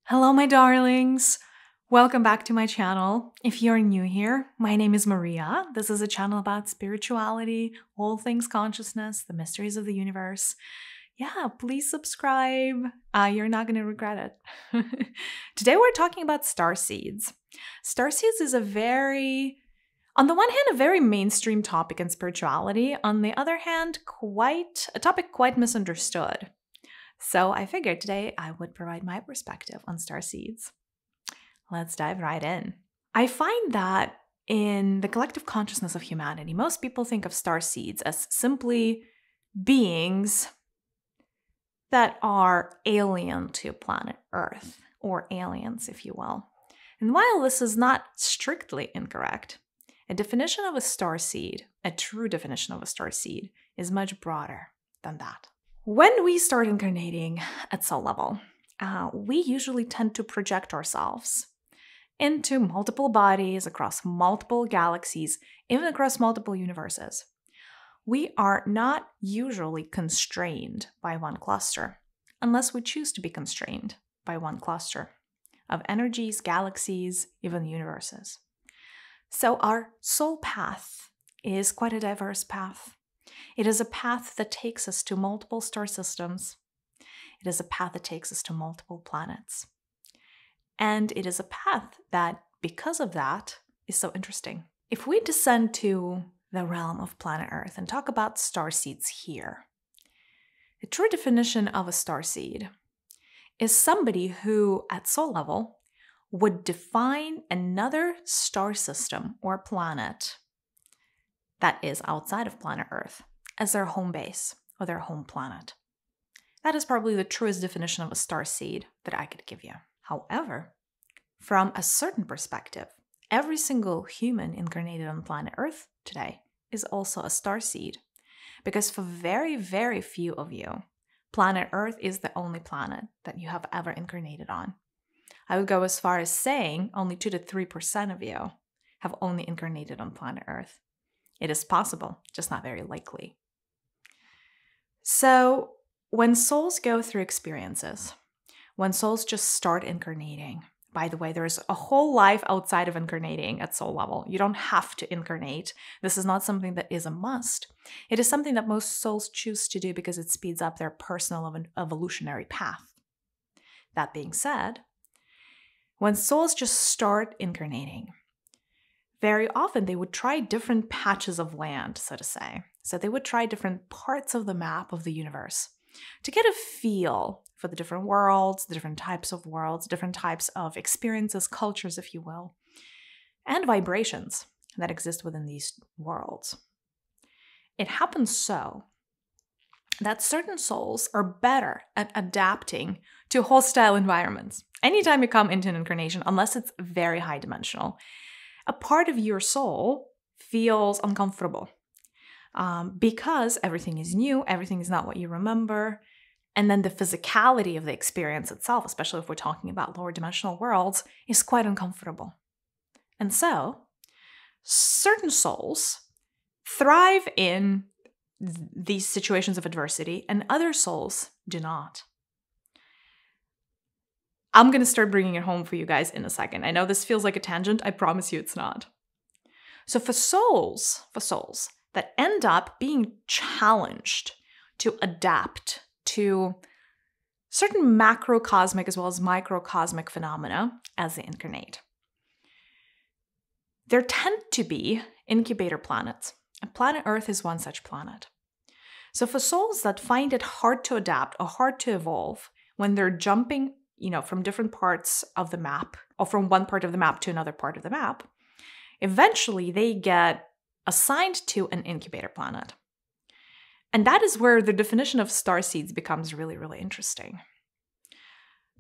Hello, my darlings. Welcome back to my channel. If you're new here, my name is Maria. This is a channel about spirituality, all things consciousness, the mysteries of the universe. Yeah, please subscribe. You're not going to regret it. Today we're talking about starseeds. Starseeds is on the one hand, a very mainstream topic in spirituality. On the other hand, a topic quite misunderstood. So I figured today I would provide my perspective on starseeds. Let's dive right in. I find that in the collective consciousness of humanity, most people think of starseeds as simply beings that are alien to planet Earth, or aliens, if you will. And while this is not strictly incorrect, a definition of a starseed, a true definition of a starseed, is much broader than that. When we start incarnating at soul level, we usually tend to project ourselves into multiple bodies across multiple galaxies, even across multiple universes. We are not usually constrained by one cluster, unless we choose to be constrained by one cluster of energies, galaxies, even universes. So our soul path is quite a diverse path. It is a path that takes us to multiple star systems. It is a path that takes us to multiple planets. And it is a path that, because of that, is so interesting. If we descend to the realm of planet Earth and talk about starseeds here, the true definition of a starseed is somebody who, at soul level, would define another star system or planet that is outside of planet Earth as their home base or their home planet. That is probably the truest definition of a starseed that I could give you. However, from a certain perspective, every single human incarnated on planet Earth today is also a starseed, because for very, very few of you, planet Earth is the only planet that you have ever incarnated on. I would go as far as saying only 2 to 3% of you have only incarnated on planet Earth. It is possible, just not very likely. So when souls go through experiences, when souls just start incarnating, by the way, there's a whole life outside of incarnating at soul level. You don't have to incarnate. This is not something that is a must. It is something that most souls choose to do because it speeds up their personal evolutionary path. That being said, when souls just start incarnating, very often they would try different patches of land, so to say. So they would try different parts of the map of the universe to get a feel for the different worlds, the different types of worlds, different types of experiences, cultures, if you will, and vibrations that exist within these worlds. It happens so that certain souls are better at adapting to hostile environments. Anytime you come into an incarnation, unless it's very high dimensional, a part of your soul feels uncomfortable because everything is new, everything is not what you remember, and then the physicality of the experience itself, especially if we're talking about lower dimensional worlds, is quite uncomfortable. And so, certain souls thrive in these situations of adversity, and other souls do not. I'm going to start bringing it home for you guys in a second. I know this feels like a tangent. I promise you it's not. So for souls that end up being challenged to adapt to certain macrocosmic as well as microcosmic phenomena as they incarnate, there tend to be incubator planets. And planet Earth is one such planet. So for souls that find it hard to adapt or hard to evolve when they're jumping from different parts of the map, or from one part of the map to another part of the map, eventually they get assigned to an incubator planet. And that is where the definition of starseeds becomes really, really interesting.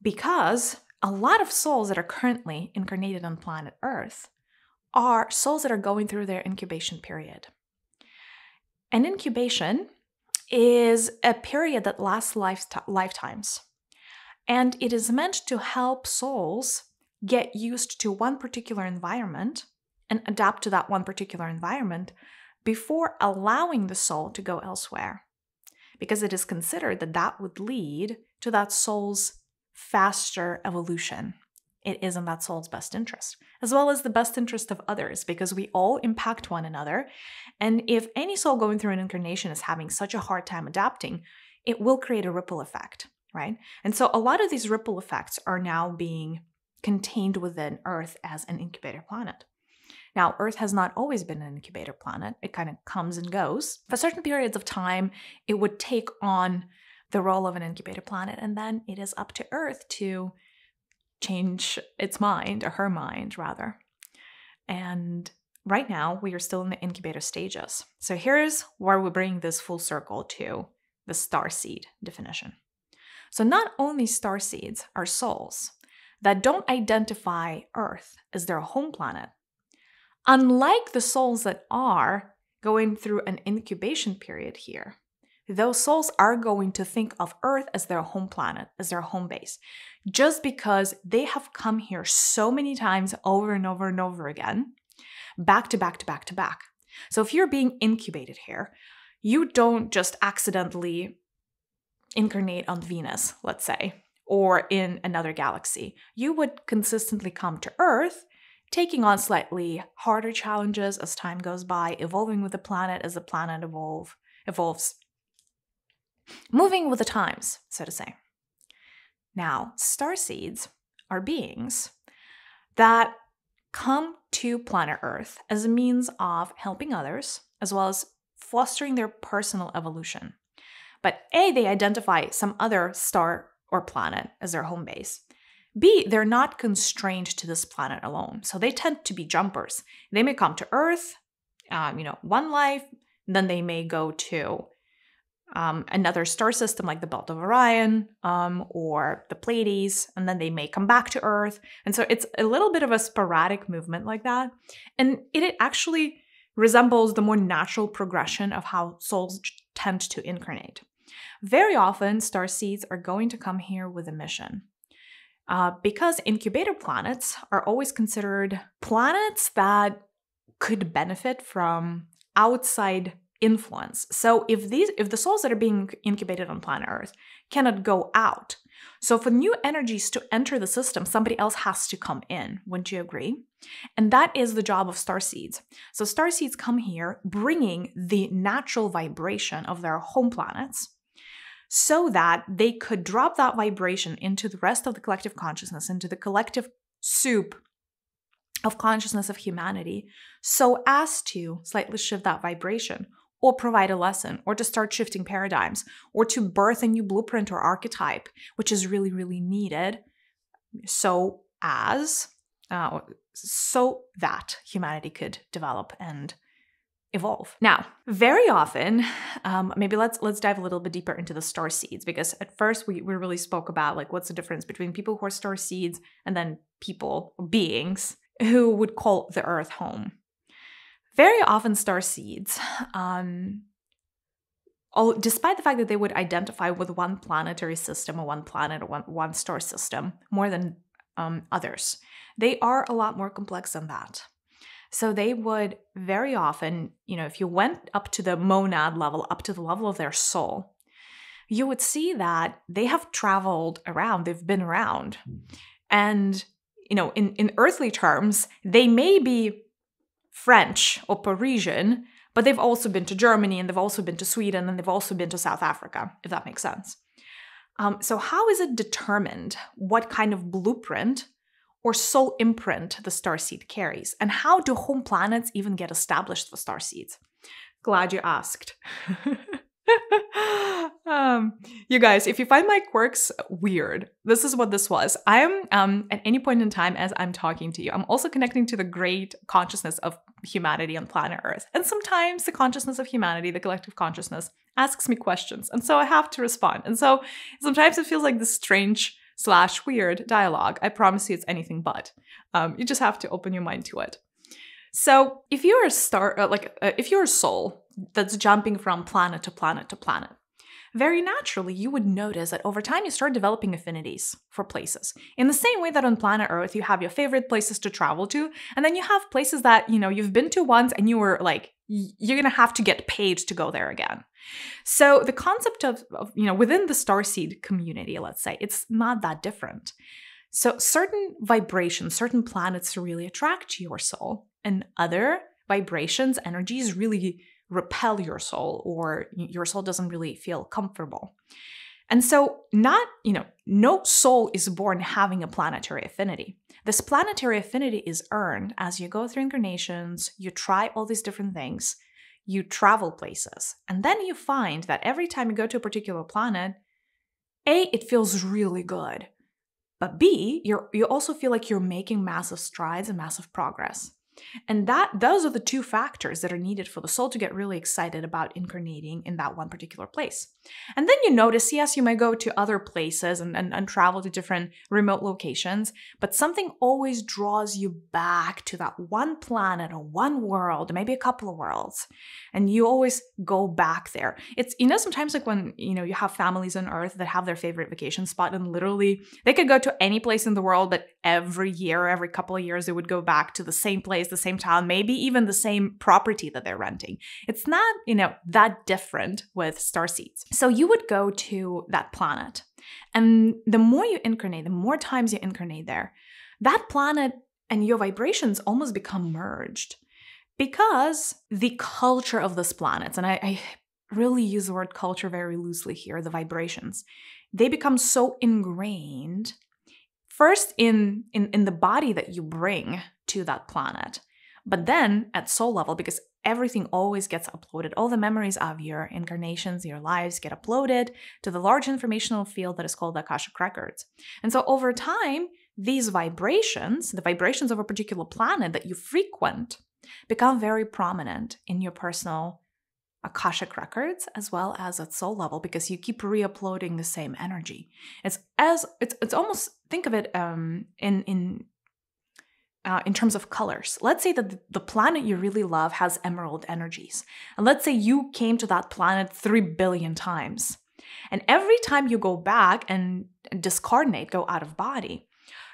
Because a lot of souls that are currently incarnated on planet Earth are souls that are going through their incubation period. An incubation is a period that lasts lifetimes. And it is meant to help souls get used to one particular environment and adapt to that one particular environment before allowing the soul to go elsewhere. Because it is considered that that would lead to that soul's faster evolution. It is in that soul's best interest, as well as the best interest of others, because we all impact one another. And if any soul going through an incarnation is having such a hard time adapting, it will create a ripple effect, right? And so a lot of these ripple effects are now being contained within Earth as an incubator planet. Now, Earth has not always been an incubator planet. It kind of comes and goes. For certain periods of time, it would take on the role of an incubator planet, and then it is up to Earth to change its mind, or her mind rather. And right now we are still in the incubator stages. So here's where we bring this full circle to the starseed definition. So not only starseeds are souls that don't identify Earth as their home planet, unlike the souls that are going through an incubation period here, those souls are going to think of Earth as their home planet, as their home base, just because they have come here so many times over and over and over again, back to back to back to back. So if you're being incubated here, you don't just accidentally incarnate on Venus, let's say, or in another galaxy. You would consistently come to Earth, taking on slightly harder challenges as time goes by, evolving with the planet as the planet evolves. Moving with the times, so to say. Now, starseeds are beings that come to planet Earth as a means of helping others, as well as fostering their personal evolution. But A, they identify some other star or planet as their home base. B, they're not constrained to this planet alone. So they tend to be jumpers. They may come to Earth, one life, then they may go to another star system like the Belt of Orion or the Pleiades, and then they may come back to Earth. And so it's a little bit of a sporadic movement like that. And it actually resembles the more natural progression of how souls tend to incarnate. Very often, starseeds are going to come here with a mission. Because incubator planets are always considered planets that could benefit from outside influence. So if the souls that are being incubated on planet Earth cannot go out, so for new energies to enter the system, somebody else has to come in. Wouldn't you agree? And that is the job of starseeds. So starseeds come here bringing the natural vibration of their home planets so that they could drop that vibration into the rest of the collective consciousness, into the collective soup of consciousness of humanity, so as to slightly shift that vibration, or provide a lesson, or to start shifting paradigms, or to birth a new blueprint or archetype, which is really, really needed so that humanity could develop and evolve. Now, very often, maybe let's dive a little bit deeper into the starseeds, because at first we really spoke about like what's the difference between people who are starseeds and then people, beings, who would call the Earth home. Very often starseeds, despite the fact that they would identify with one planetary system or one planet or one star system more than others, they are a lot more complex than that. So they would very often, if you went up to the monad level, up to the level of their soul, you would see that they have traveled around, they've been around. And, in earthly terms, they may be French or Parisian, but they've also been to Germany, and they've also been to Sweden, and they've also been to South Africa, if that makes sense. So how is it determined what kind of blueprint or soul imprint the starseed carries? And how do home planets even get established for starseeds? Glad you asked. You guys, if you find my quirks weird, this is what this was. I am, at any point in time as I'm talking to you, I'm also connecting to the great consciousness of humanity on planet Earth. And sometimes the consciousness of humanity, the collective consciousness, asks me questions. And so I have to respond. And so sometimes it feels like this strange/weird dialogue. I promise you it's anything but. You just have to open your mind to it. So if you're if you're a soul that's jumping from planet to planet to planet, very naturally, you would notice that over time you start developing affinities for places. In the same way that on planet Earth, you have your favorite places to travel to, and then you have places that, you've been to once and you were like, you're going to have to get paid to go there again. So the concept of within the Starseed community, let's say, it's not that different. So certain vibrations, certain planets really attract your soul, and other vibrations, energies really repel your soul, or your soul doesn't really feel comfortable. And so no soul is born having a planetary affinity. This planetary affinity is earned as you go through incarnations, you try all these different things, you travel places, and then you find that every time you go to a particular planet, A, it feels really good, but B, you also feel like you're making massive strides and massive progress. And those are the two factors that are needed for the soul to get really excited about incarnating in that one particular place. And then you notice, yes, you might go to other places and travel to different remote locations, but something always draws you back to that one planet or one world, maybe a couple of worlds. And you always go back there. It's, sometimes like when, you have families on Earth that have their favorite vacation spot, and literally they could go to any place in the world, but every year, every couple of years, they would go back to the same place, the same town, maybe even the same property that they're renting. It's not, that different with Starseeds. So you would go to that planet, and the more you incarnate, the more times you incarnate there, that planet and your vibrations almost become merged, because the culture of this planet, and I really use the word culture very loosely here, the vibrations, they become so ingrained first in the body that you bring to that planet, but then at soul level, because everything always gets uploaded. All the memories of your incarnations, your lives get uploaded to the large informational field that is called the Akashic Records. And so over time, these vibrations, the vibrations of a particular planet that you frequent, become very prominent in your personal Akashic Records as well as at soul level, because you keep re-uploading the same energy. It's almost, think of it in terms of colors. Let's say that the planet you really love has emerald energies. And let's say you came to that planet 3 billion times. And every time you go back and discarnate, go out of body,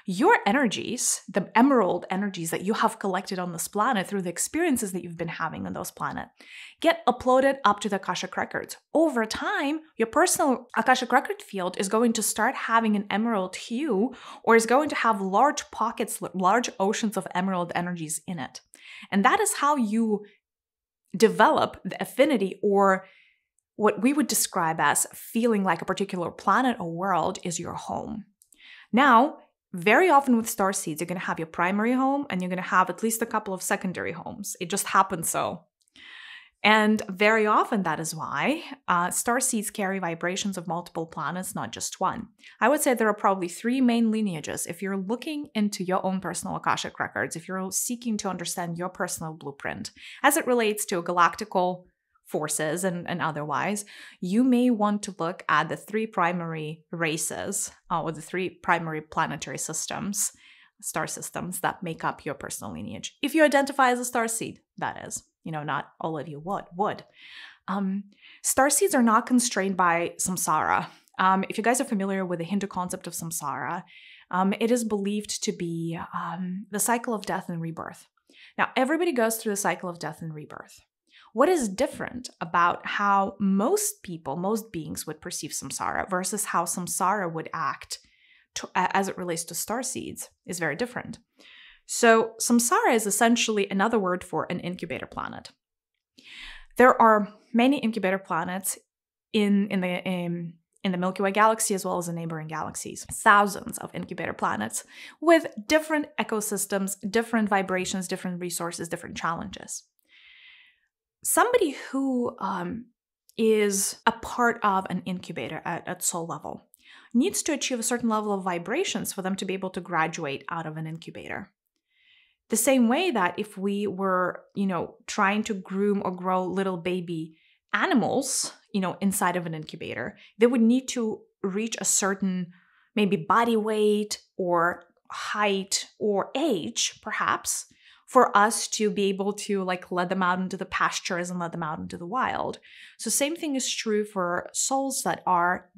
your energies, the emerald energies that you have collected on this planet through the experiences that you've been having on those planets, get uploaded up to the Akashic Records. Over time, your personal Akashic Record field is going to start having an emerald hue, or is going to have large pockets, large oceans of emerald energies in it. And that is how you develop the affinity, or what we would describe as feeling like a particular planet or world is your home. Now, very often with Starseeds, you're going to have your primary home and you're going to have at least a couple of secondary homes. It just happens so. And very often that is why Starseeds carry vibrations of multiple planets, not just one. I would say there are probably 3 main lineages. If you're looking into your own personal Akashic Records, if you're seeking to understand your personal blueprint as it relates to galactical forces and otherwise, you may want to look at the 3 primary races or the 3 primary planetary systems, star systems that make up your personal lineage. If you identify as a starseed, that is. Not all of you would. Starseeds are not constrained by samsara. If you guys are familiar with the Hindu concept of samsara, it is believed to be the cycle of death and rebirth. Now, everybody goes through the cycle of death and rebirth. What is different about how most people, most beings would perceive samsara versus how samsara would act as it relates to starseeds is very different. So samsara is essentially another word for an incubator planet. There are many incubator planets in the Milky Way galaxy as well as in neighboring galaxies. Thousands of incubator planets with different ecosystems, different vibrations, different resources, different challenges. Somebody who is a part of an incubator at soul level needs to achieve a certain level of vibrations for them to be able to graduate out of an incubator. The same way that if we were, trying to groom or grow little baby animals, inside of an incubator, they would need to reach a certain maybe body weight or height or age, perhaps, for us to be able to let them out into the pastures and let them out into the wild. So same thing is true for souls that are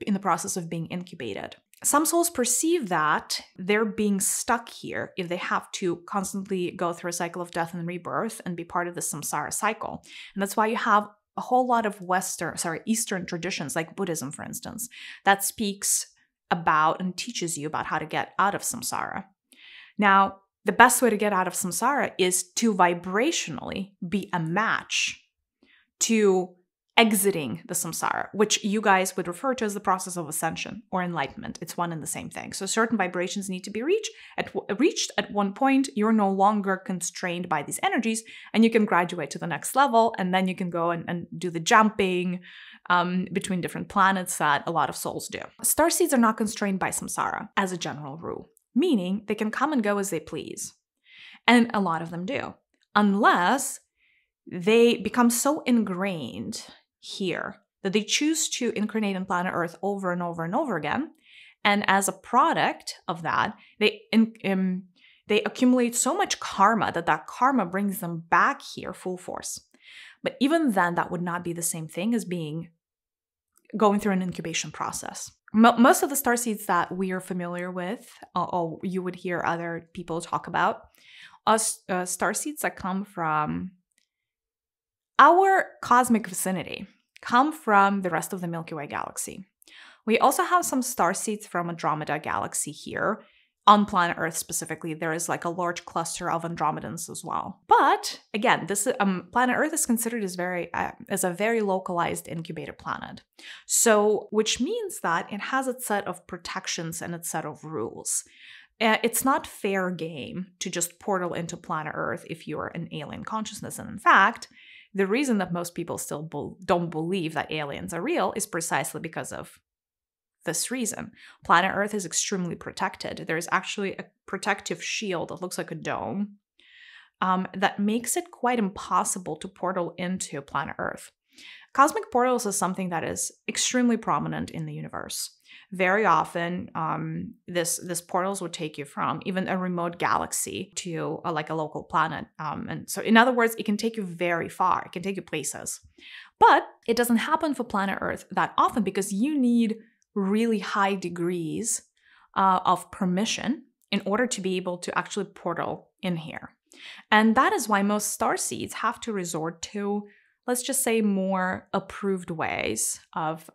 in the process of being incubated. some souls perceive that they're being stuck here if they have to constantly go through a cycle of death and rebirth and be part of the samsara cycle. And that's why you have a whole lot of Eastern traditions, like Buddhism, for instance, that speaks about and teaches you about how to get out of samsara. Now, the best way to get out of samsara is to vibrationally be a match to exiting the samsara, which you guys would refer to as the process of ascension or enlightenment. It's one and the same thing. So certain vibrations need to be reached at one point. You're no longer constrained by these energies, and you can graduate to the next level, and then you can go and do the jumping between different planets that a lot of souls do. Starseeds are not constrained by samsara as a general rule, meaning they can come and go as they please. And a lot of them do, unless they become so ingrained here that they choose to incarnate on planet Earth over and over and over again. And as a product of that, they accumulate so much karma that karma brings them back here full force. But even then, that would not be the same thing as going through an incubation process. Most of the starseeds that we are familiar with, or you would hear other people talk about, are starseeds that come from our cosmic vicinity, come from the rest of the Milky Way galaxy. We also have some starseeds from Andromeda galaxy here. On planet Earth specifically, there is like a large cluster of Andromedans as well. But again, this planet Earth is considered as a very localized incubated planet. So, which means that it has its set of protections and its set of rules. It's not fair game to just portal into planet Earth if you're an alien consciousness. And in fact, the reason that most people still don't believe that aliens are real is precisely because of this reason. Planet Earth is extremely protected. There's actually a protective shield that looks like a dome that makes it quite impossible to portal into planet Earth. Cosmic portals is something that is extremely prominent in the universe. Very often, this portals would take you from even a remote galaxy to like a local planet. And so in other words, it can take you very far. It can take you places. But it doesn't happen for planet Earth that often because you need really high degrees of permission in order to be able to actually portal in here. And that is why most starseeds have to resort to, let's just say, more approved ways of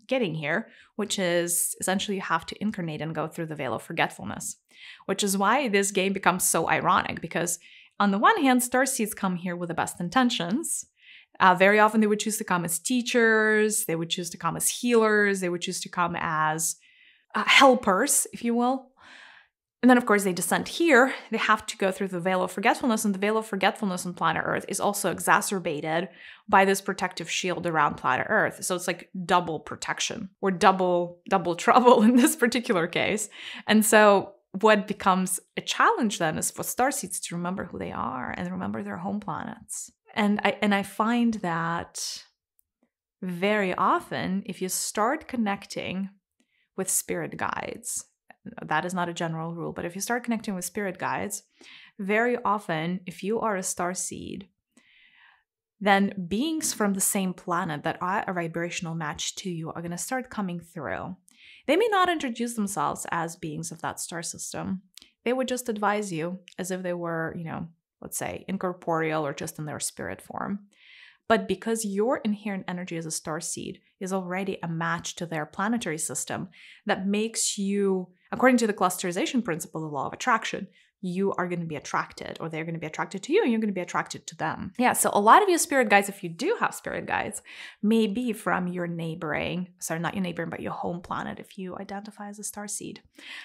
getting here, which is essentially you have to incarnate and go through the veil of forgetfulness, which is why this game becomes so ironic, because on the one hand, starseeds come here with the best intentions. Very often they would choose to come as teachers, they would choose to come as healers, they would choose to come as helpers, if you will. And then, of course, they descend here. They have to go through the veil of forgetfulness, and the veil of forgetfulness on planet Earth is also exacerbated by this protective shield around planet Earth. So it's like double protection, or double trouble in this particular case. And so what becomes a challenge then is for starseeds to remember who they are and remember their home planets. And I find that very often, if you start connecting with spirit guides, that is not a general rule, but if you start connecting with spirit guides, very often, if you are a starseed, then beings from the same planet that are a vibrational match to you are going to start coming through. They may not introduce themselves as beings of that star system. They would just advise you as if they were, let's say, incorporeal or just in their spirit form. But because your inherent energy as a starseed is already a match to their planetary system, that makes you, according to the clusterization principle, the law of attraction, you are going to be attracted, or they're going to be attracted to you, and you're going to be attracted to them. Yeah, so a lot of your spirit guides, if you do have spirit guides, may be from your not your neighboring, but your home planet if you identify as a starseed.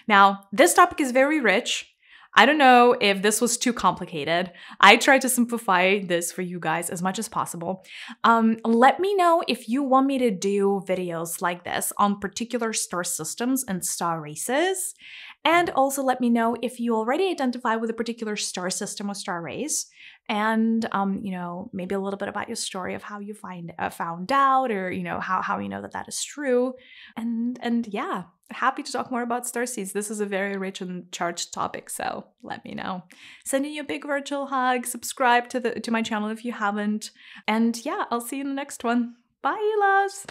Now, this topic is very rich. I don't know if this was too complicated. I tried to simplify this for you guys as much as possible. Let me know if you want me to do videos like this on particular star systems and star races. And also let me know if you already identify with a particular star system or star race. And, maybe a little bit about your story of how you found out, or, how you know that is true. And yeah, happy to talk more about starseeds. This is a very rich and charged topic, so let me know. Sending you a big virtual hug. Subscribe to my channel if you haven't. And yeah, I'll see you in the next one. Bye, loves.